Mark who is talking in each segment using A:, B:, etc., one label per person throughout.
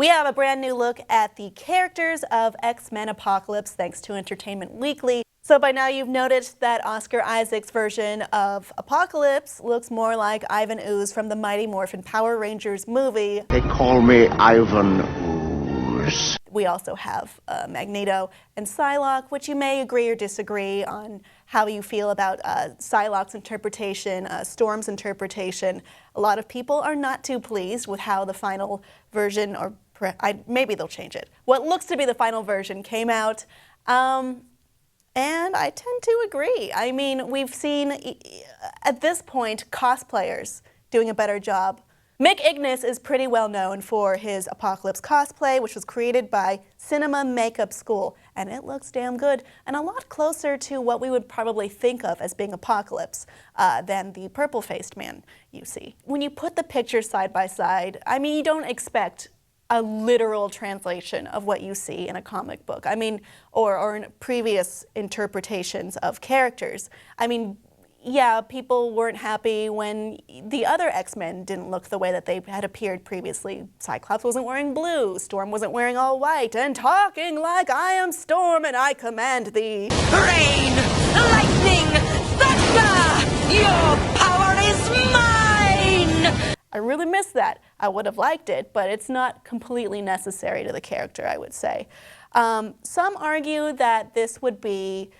A: We have a brand new look at the characters of X-Men Apocalypse thanks to Entertainment Weekly. So by now you've noticed that Oscar Isaac's version of Apocalypse looks more like Ivan Ooze from the Mighty Morphin Power Rangers movie.
B: They call me Ivan Ooze.
A: We also have Magneto and Psylocke, which you may agree or disagree on how you feel about Psylocke's interpretation, Storm's interpretation. A lot of people are not too pleased with how the final version, or maybe they'll change it, what looks to be the final version came out. And I tend to agree. I mean, we've seen, at this point, cosplayers doing a better job. Mick Ignis is pretty well known for his Apocalypse cosplay, which was created by Cinema Makeup School, and it looks damn good, and a lot closer to what we would probably think of as being Apocalypse than the purple-faced man you see. When you put the pictures side by side, I mean, you don't expect a literal translation of what you see in a comic book. I mean, or in previous interpretations of characters. I mean, yeah, people weren't happy when the other X-Men didn't look the way that they had appeared previously. Cyclops wasn't wearing blue, Storm wasn't wearing all white, and talking like I am Storm and I command thee.
C: Rain, lightning, thunder, your power is mine!
A: I really miss that. I would have liked it, but it's not completely necessary to the character, I would say. Some argue that this would be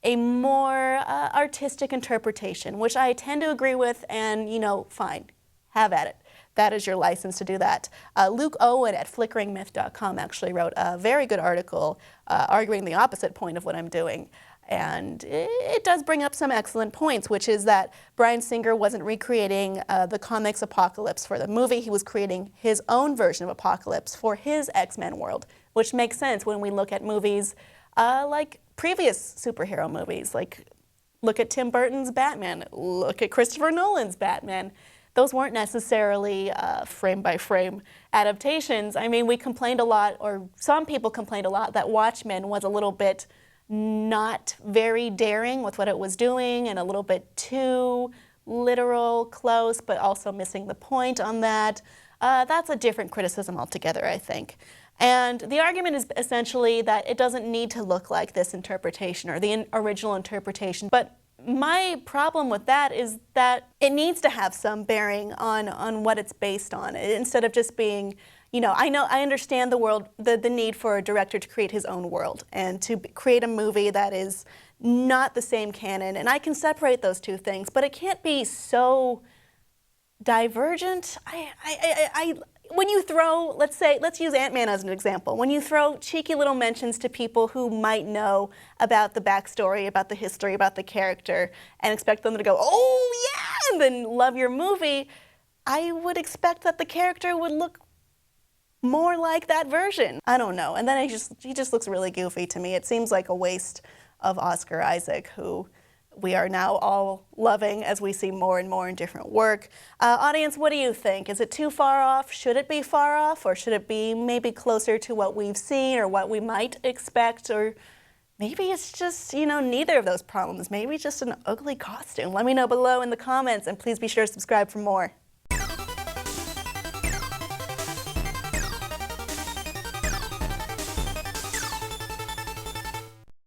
A: a more artistic interpretation, which I tend to agree with, and, you know, fine, have at it. That is your license to do that. Luke Owen at flickeringmyth.com actually wrote a very good article arguing the opposite point of what I'm doing. And it does bring up some excellent points, which is that Bryan Singer wasn't recreating the comics Apocalypse for the movie. He was creating his own version of Apocalypse for his X-Men world, which makes sense when we look at movies like previous superhero movies. Like, look at Tim Burton's Batman, look at Christopher Nolan's Batman. Those weren't necessarily frame-by-frame adaptations. I mean, we complained a lot, or some people complained a lot, that Watchmen was a little bit not very daring with what it was doing and a little bit too literal, close, but also missing the point on that. That's a different criticism altogether, I think. And the argument is essentially that it doesn't need to look like this interpretation or the original interpretation. But my problem with that is that it needs to have some bearing on what it's based on, instead of just being, you know, I understand the need for a director to create his own world and to create a movie that is not the same canon, and I can separate those two things, but it can't be so divergent. When you throw, let's use Ant-Man as an example. When you throw cheeky little mentions to people who might know about the backstory, about the history, about the character, and expect them to go, oh yeah, and then love your movie, I would expect that the character would look more like that version. I don't know. And then he just looks really goofy to me. It seems like a waste of Oscar Isaac, who we are now all loving as we see more and more in different work. Audience, what do you think? Is it too far off? Should it be far off? Or should it be maybe closer to what we've seen or what we might expect? Or maybe it's just, you know, neither of those problems. Maybe it's just an ugly costume. Let me know below in the comments, and please be sure to subscribe for more.